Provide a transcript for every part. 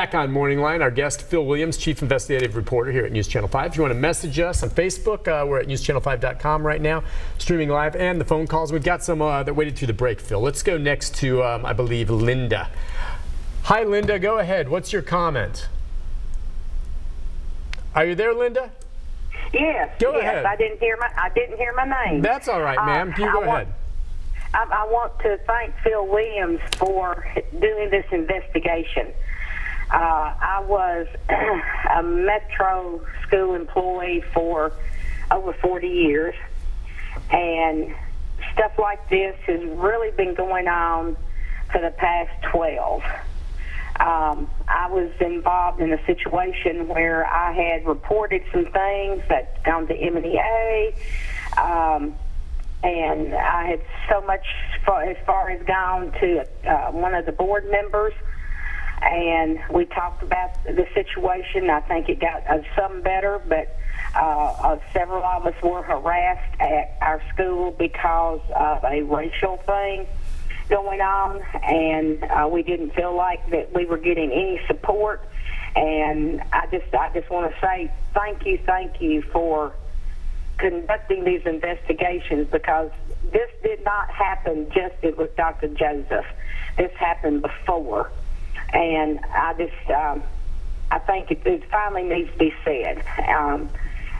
Back on MorningLine, our guest, Phil Williams, Chief Investigative Reporter here at News Channel 5. If you want to message us on Facebook, we're at newschannel5.com right now, streaming live, and the phone calls. We've got some that waited through the break, Phil. Let's go next to, I believe, Linda. Hi, Linda. Go ahead. What's your comment? Are you there, Linda? Yes. Go ahead. I didn't hear my name. That's all right, ma'am. You go ahead. I want to thank Phil Williams for doing this investigation. I was a Metro school employee for over 40 years, and stuff like this has really been going on for the past 12. I was involved in a situation where I had reported some things that gone to MEA, and I had so much as far as gone to one of the board members, and we talked about the situation. I think it got some better, but several of us were harassed at our school because of a racial thing going on, and we didn't feel like that we were getting any support. And I just want to say thank you for conducting these investigations, because this did not happen just with Dr. Joseph. This happened before, and I think it finally needs to be said.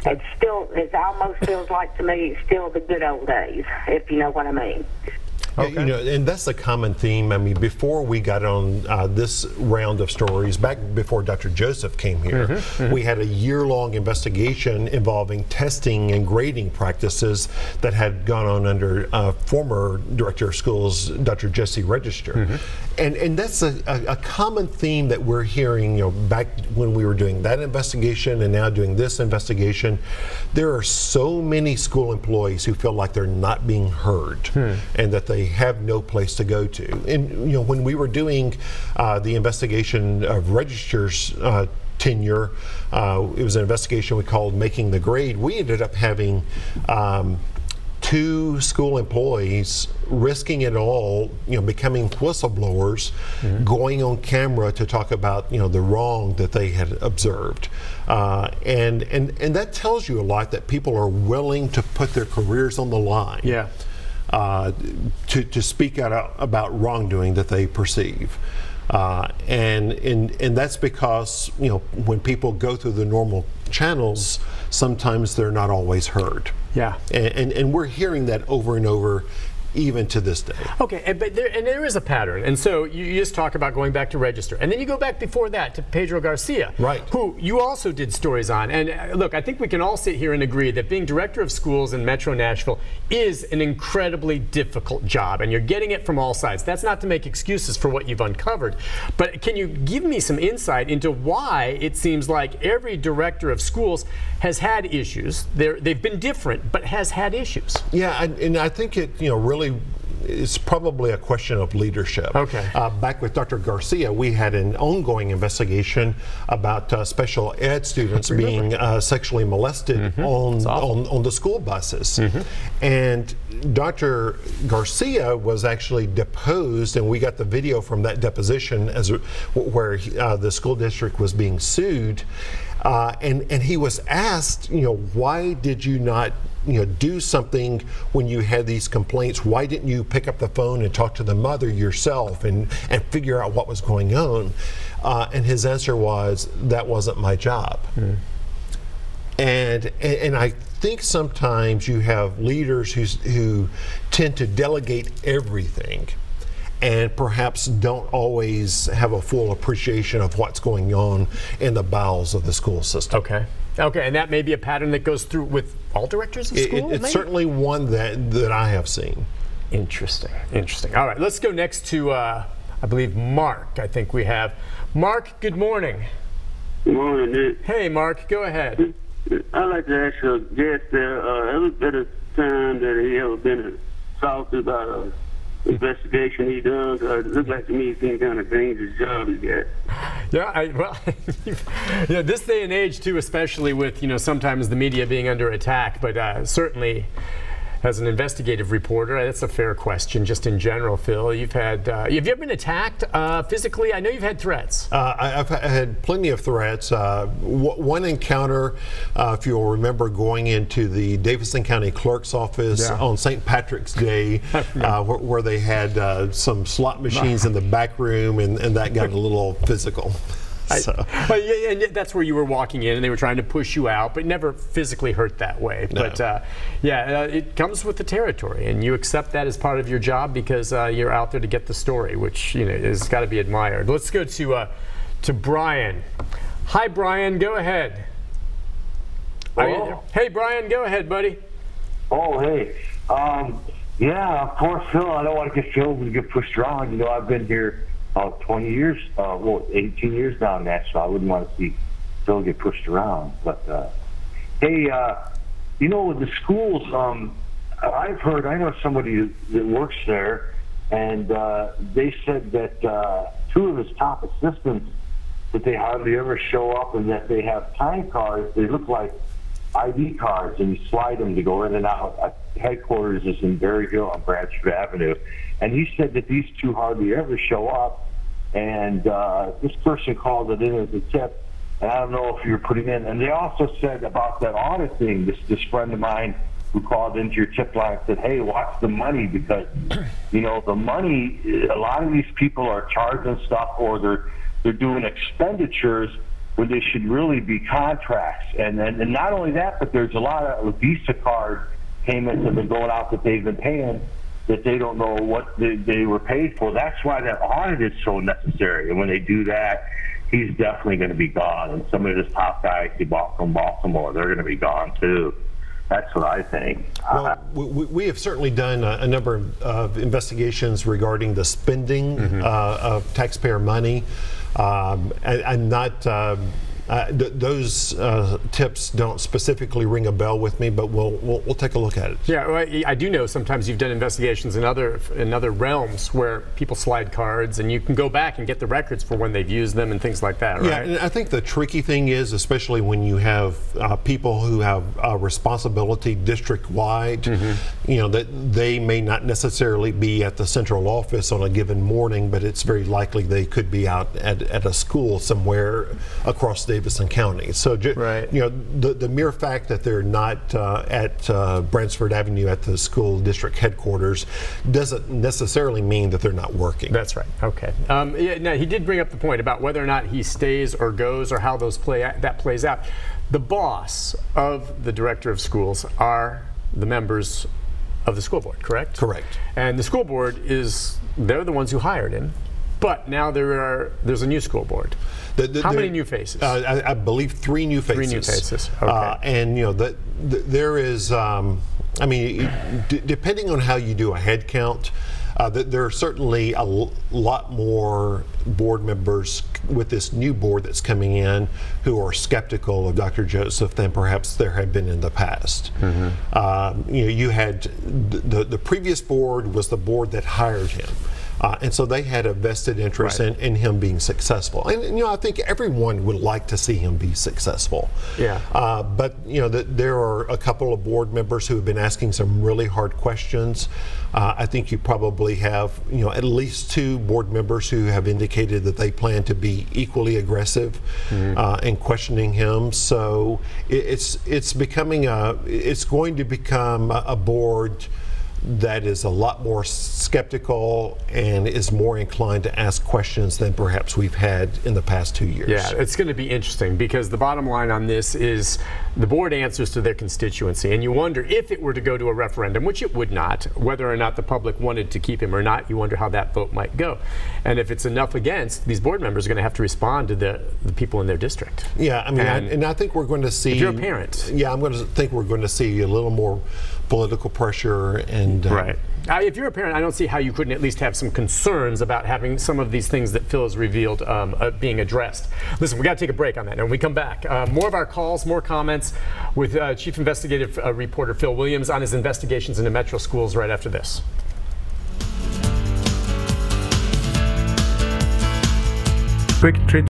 It almost feels like to me it's still the good old days, if you know what I mean. Okay. You know, and that's a common theme. I mean, before we got on this round of stories, back before Dr. Joseph came here, we had a year-long investigation involving testing and grading practices that had gone on under former Director of Schools, Dr. Jesse Register. And that's a common theme that we're hearing, you know, back when we were doing that investigation and now doing this investigation. There are so many school employees who feel like they're not being heard and that they have no place to go to. And you know, when we were doing the investigation of Register's tenure, it was an investigation we called Making the Grade. We ended up having 2 school employees risking it all, you know, becoming whistleblowers, going on camera to talk about, you know, the wrong that they had observed, and that tells you a lot, that people are willing to put their careers on the line. Yeah. To speak out about wrongdoing that they perceive, and that's because, you know, when people go through the normal channels, sometimes they're not always heard. Yeah, and we're hearing that over and over, even to this day. Okay, but there is a pattern, and so you just talk about going back to Register, and then you go back before that to Pedro Garcia, right, who you also did stories on. And look, I think we can all sit here and agree that being Director of Schools in Metro Nashville is an incredibly difficult job, and you're getting it from all sides. That's not to make excuses for what you've uncovered, but can you give me some insight into why it seems like every Director of Schools has had issues? They've been different, but has had issues. Yeah, and I think it, you know, really it's probably a question of leadership. Okay. Back with Dr. Garcia, we had an ongoing investigation about special ed students being sexually molested on the school buses. And Dr. Garcia was actually deposed, and we got the video from that deposition where the school district was being sued. And he was asked, you know, why did you not, you know, do something when you had these complaints? Why didn't you pick up the phone and talk to the mother yourself and figure out what was going on? And his answer was, that wasn't my job. And I think sometimes you have leaders who tend to delegate everything, and perhaps don't always have a full appreciation of what's going on in the bowels of the school system. Okay. Okay, and that may be a pattern that goes through with all directors of school? It's certainly one that I have seen. Interesting, interesting. All right, let's go next to, I believe, Mark. I think we have. Mark, good morning. Good morning, Nick. Hey, Mark, go ahead. I'd like to ask your guest there, ever been a time that he ever been assaulted about a investigation he done? It looked like to me it's any kind of dangerous job he got. Yeah, well, yeah, this day and age too, especially with, you know, sometimes the media being under attack, but certainly as an investigative reporter? That's a fair question, just in general, Phil. You've had, have you ever been attacked physically? I know you've had threats. I've had plenty of threats. One encounter, if you'll remember, going into the Davidson County Clerk's office on St. Patrick's Day, where they had some slot machines in the back room, and that got a little physical. But yeah, and that's where you were walking in, and they were trying to push you out, but never physically hurt that way. No. But it comes with the territory, and you accept that as part of your job because you're out there to get the story, which has got to be admired. Let's go to Brian. Hi, Brian. Go ahead. Hey, Brian. Go ahead, buddy. Oh, hey. Yeah, poor Phil. I don't want to get Phil to get pushed around. I've been here 20 years, 18 years now in Nashville. I wouldn't want to see Phil get pushed around. But, hey, with the schools, I know somebody that works there, and they said that 2 of his top assistants, that they hardly ever show up, and that they have time cards. They look like ID cards, and you slide them to go in and out. Headquarters is in Berryhill on Bradford Avenue. And he said that these 2 hardly ever show up. And this person called it in as a tip. And I don't know if you're putting in. And they also said about that audit thing, this friend of mine who called into your tip line said, hey, watch the money, because, the money, a lot of these people are charging stuff, or they're doing expenditures when they should really be contracts. And not only that, but there's a lot of Visa card payments that have been going out that they've been paying that they don't know what they were paid for. That's why that audit is so necessary. And when they do that, he's definitely going to be gone. And some of his top guys he bought from Baltimore, they're going to be gone too. That's what I think. Well, we have certainly done a number of investigations regarding the spending of taxpayer money. I'm not those tips don't specifically ring a bell with me, but we'll take a look at it. Yeah, well, I do know sometimes you've done investigations in other realms where people slide cards, and you can go back and get the records for when they've used them and things like that, right? Yeah, and I think the tricky thing is, especially when you have people who have responsibility district-wide, you know, that they may not necessarily be at the central office on a given morning, but it's very likely they could be out at a school somewhere across Davidson County. So, you know, the mere fact that they're not at Bransford Avenue at the school district headquarters doesn't necessarily mean that they're not working. That's right. Okay. Yeah, now, he did bring up the point about whether or not he stays or goes, or how those plays out. The boss of the director of schools are the members of the school board, correct? Correct. And the school board they're the ones who hired him, but now there's a new school board. How many new faces? I believe 3 new faces. 3 new faces. Okay. And you know, there is, I mean, depending on how you do a head count, there are certainly a lot more board members with this new board that's coming in who are skeptical of Dr. Joseph than perhaps there have been in the past. You know, you had the previous board was the board that hired him. And so they had a vested interest in him being successful. And you know, I think everyone would like to see him be successful. Yeah. But you know, there are a couple of board members who have been asking some really hard questions. I think you probably have, you know, at least 2 board members who have indicated that they plan to be equally aggressive in questioning him. So it's going to become a board that is a lot more skeptical and is more inclined to ask questions than perhaps we've had in the past 2 years. Yeah, it's going to be interesting, because the bottom line on this is the board answers to their constituency, and you wonder if it were to go to a referendum, which it would not, whether or not the public wanted to keep him or not, you wonder how that vote might go. And if it's enough against, these board members are going to have to respond to the people in their district. Yeah, I mean, and I think we're going to see... If you're a parent. Yeah, I'm going to think we're going to see a little more political pressure and... Right. If you're a parent, I don't see how you couldn't at least have some concerns about having some of these things that Phil has revealed being addressed. Listen, we got to take a break on that. And when we come back, more of our calls, more comments with Chief Investigative Reporter Phil Williams on his investigations into Metro schools right after this. Quick treat.